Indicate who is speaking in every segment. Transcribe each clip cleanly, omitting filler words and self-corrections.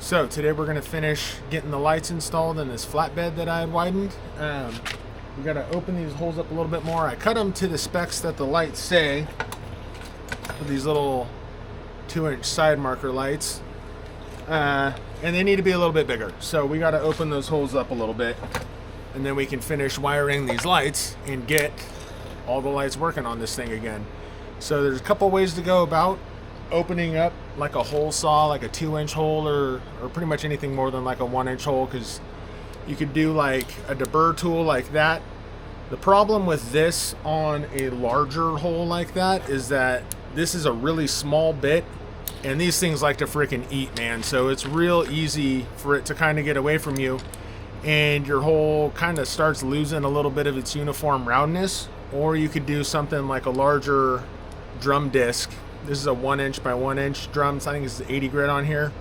Speaker 1: So today we're going to finish getting the lights installed in this flatbed that I had widened. We got to open these holes up a little bit more. I cut them to the specs that the lights say, with these little 2-inch side marker lights. And they need to be a little bit bigger. So we got to open those holes up a little bit, and then we can finish wiring these lights and get all the lights working on this thing again. So there's a couple ways to go about opening up like a hole saw, like a 2-inch hole, or pretty much anything more than like a 1-inch hole, because you could do like a deburr tool like that. The problem with this on a larger hole like that is that this is a really small bit, and these things like to freaking eat, man. So it's real easy for it to kind of get away from you, and your hole kind of starts losing a little bit of its uniform roundness. Or you could do something like a larger drum disc. This is a 1-inch by 1-inch drum. So I think it's 80 grit on here,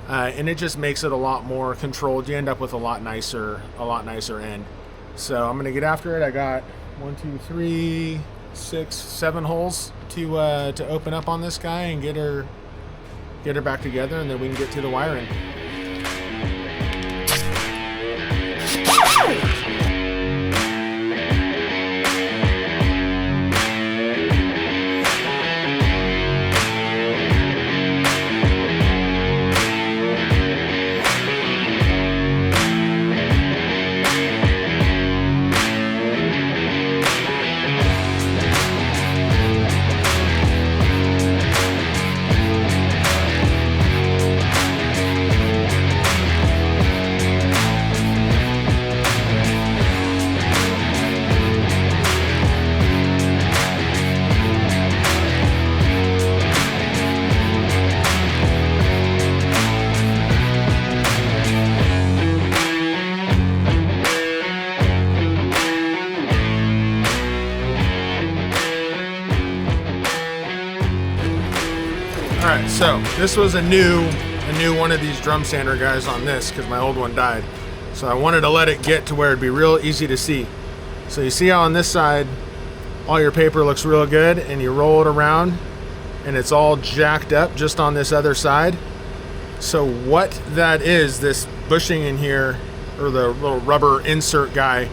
Speaker 1: and it just makes it a lot more controlled. You end up with a lot nicer end. So I'm gonna get after it. I got 1, 2, 3, 6, 7 holes to open up on this guy and get her back together, and then we can get to the wiring. Alright, so this was a new one of these drum sander guys on this, because my old one died. So I wanted to let it get to where it'd be real easy to see. So you see how on this side all your paper looks real good, and you roll it around and it's all jacked up just on this other side. So what that is, this bushing in here, or the little rubber insert guy,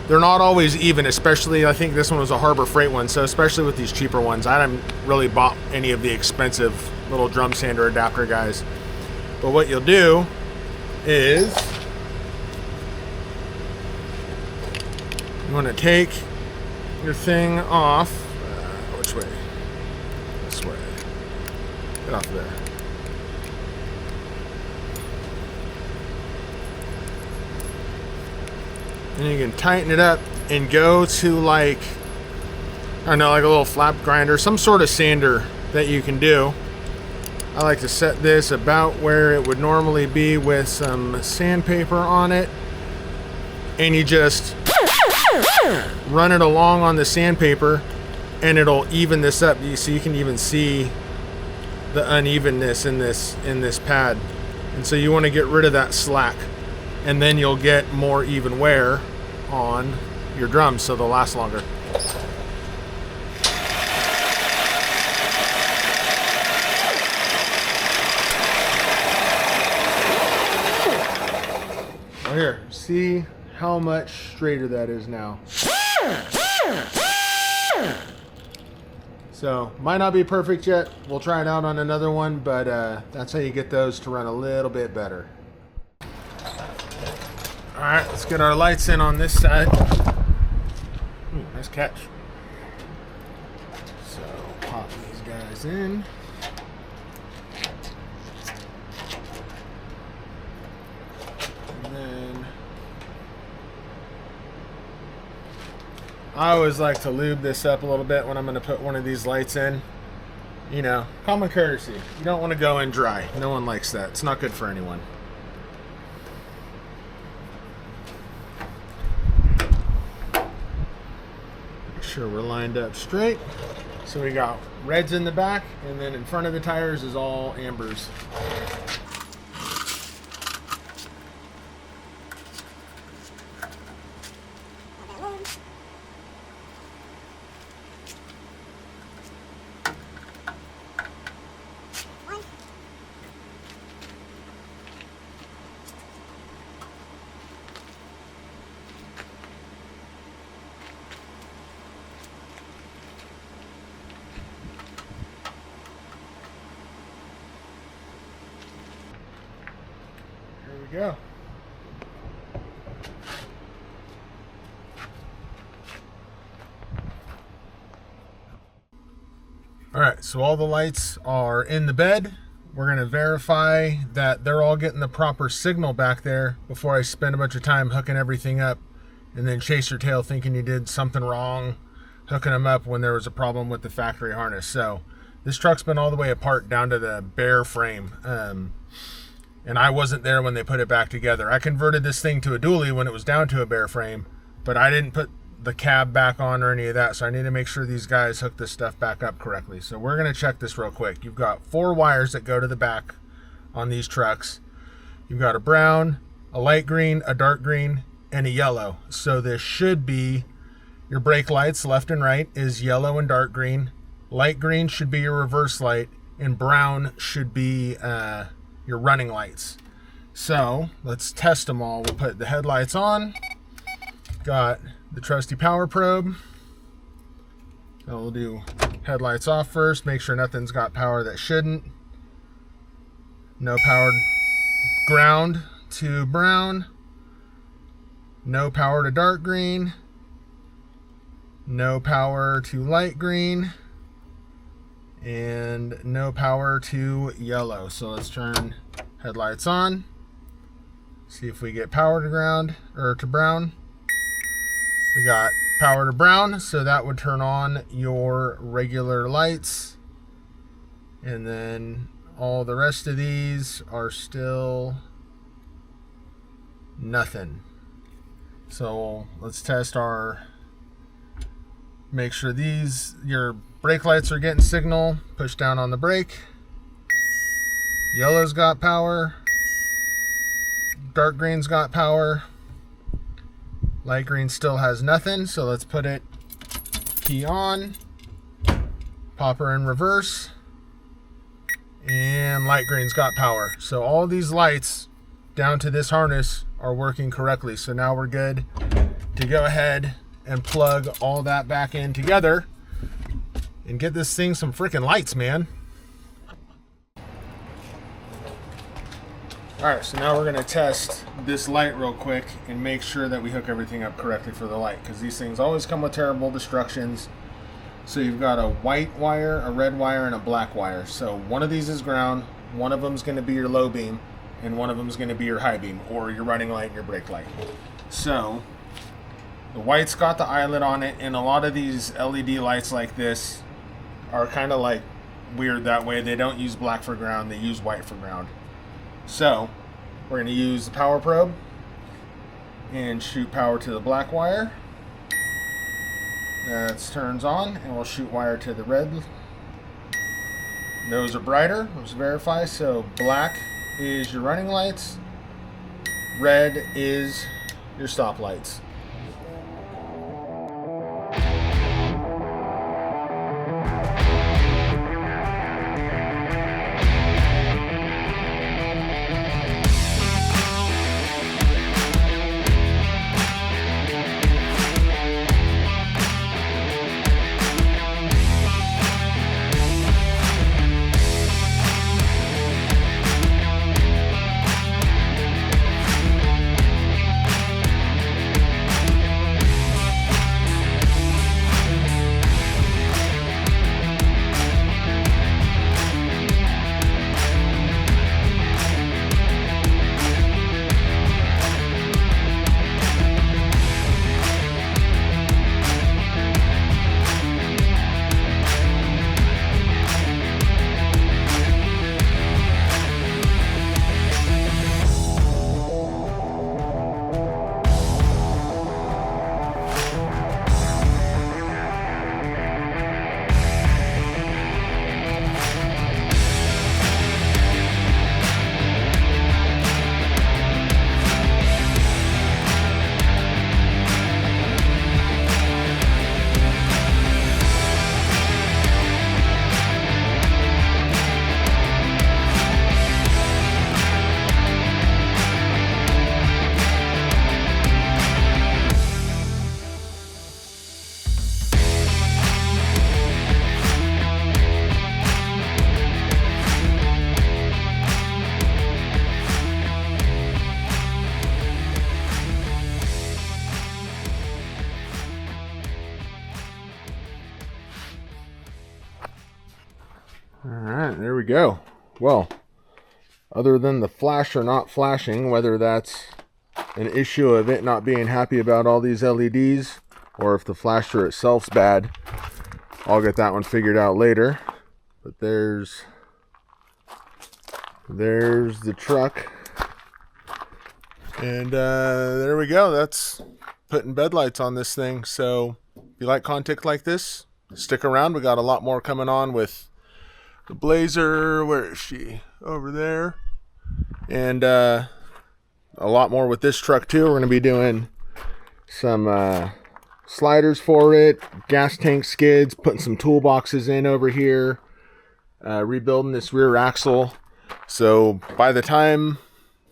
Speaker 1: they're not always even, especially, I think this one was a Harbor Freight one, so especially with these cheaper ones. I haven't really bought any of the expensive little drum sander adapter guys. But what you'll do is you want to take your thing off. Which way? This way. Get off there. And you can tighten it up and go to like, I don't know, like a little flap grinder, some sort of sander that you can do. I like to set this about where it would normally be with some sandpaper on it. And you just run it along on the sandpaper, and it'll even this up. So you can even see the unevenness in this pad. And so you want to get rid of that slack, and then you'll get more even wear on your drums, so they'll last longer. Oh, here, see how much straighter that is now. So might not be perfect yet. We'll try it out on another one, but that's how you get those to run a little bit better. All right, let's get our lights in on this side. Ooh, nice catch. So pop these guys in. And then I always like to lube this up a little bit when I'm going to put one of these lights in. You know, common courtesy. You don't want to go in dry. No one likes that. It's not good for anyone. Sure we're lined up straight. So we got reds in the back, and then in front of the tires is all ambers. we go. All right, so all the lights are in the bed. We're gonna verify that they're all getting the proper signal back there before I spend a bunch of time hooking everything up and then chase your tail thinking you did something wrong hooking them up when there was a problem with the factory harness. So this truck's been all the way apart down to the bare frame. And I wasn't there when they put it back together. I converted this thing to a dually when it was down to a bare frame, but I didn't put the cab back on or any of that, so I need to make sure these guys hook this stuff back up correctly. So we're going to check this real quick. You've got 4 wires that go to the back on these trucks. You've got a brown, a light green, a dark green, and a yellow. So this should be your brake lights. Left and right is yellow and dark green. Light green should be your reverse light, and brown should be your running lights. So let's test them all. We'll put the headlights on. Got the trusty power probe. So we'll do headlights off first, make sure nothing's got power that shouldn't. No power ground to brown. No power to dark green. No power to light green. And no power to yellow. So let's turn headlights on. See if we get power to ground or to brown. We got power to brown, so that would turn on your regular lights. And then all the rest of these are still nothing. So let's test make sure your brake lights are getting signal. Push down on the brake. Yellow's got power. Dark green's got power. Light green still has nothing, so let's put it key on, pop her in reverse, and light green's got power. So all these lights down to this harness are working correctly. So now we're good to go ahead and plug all that back in together and get this thing some freaking lights, man. All right, so now we're gonna test this light real quick and make sure that we hook everything up correctly for the light, because these things always come with terrible instructions. So you've got a white wire, a red wire, and a black wire. So one of these is ground, one of them is gonna be your low beam, and one of them is gonna be your high beam, or your running light and your brake light. So the white's got the eyelet on it, and a lot of these LED lights like this are kind of like weird that way. They don't use black for ground, they use white for ground. So we're going to use the power probe and shoot power to the black wire. That turns on, and we'll shoot wire to the red. Those are brighter. Let's verify. So black is your running lights. Red is your stop lights. go. Well, other than the flasher not flashing, whether that's an issue of it not being happy about all these LEDs or if the flasher itself's bad, I'll get that one figured out later. But there's the truck. And there we go. That's putting bed lights on this thing. So if you like content like this, stick around. We got a lot more coming on with the Blazer. Where is she? Over there. And a lot more with this truck too. We're going to be doing some sliders for it, gas tank skids, putting some toolboxes in over here, rebuilding this rear axle. So by the time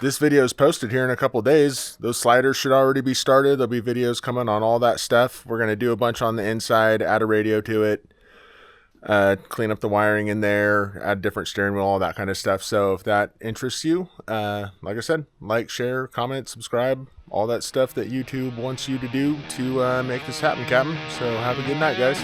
Speaker 1: this video is posted here in a couple days, those sliders should already be started. There'll be videos coming on all that stuff. We're going to do a bunch on the inside, add a radio to it, clean up the wiring in there, add different steering wheel, all that kind of stuff. So if that interests you, like I said, like, share, comment, subscribe, all that stuff that YouTube wants you to do to make this happen, Captain. So have a good night, guys.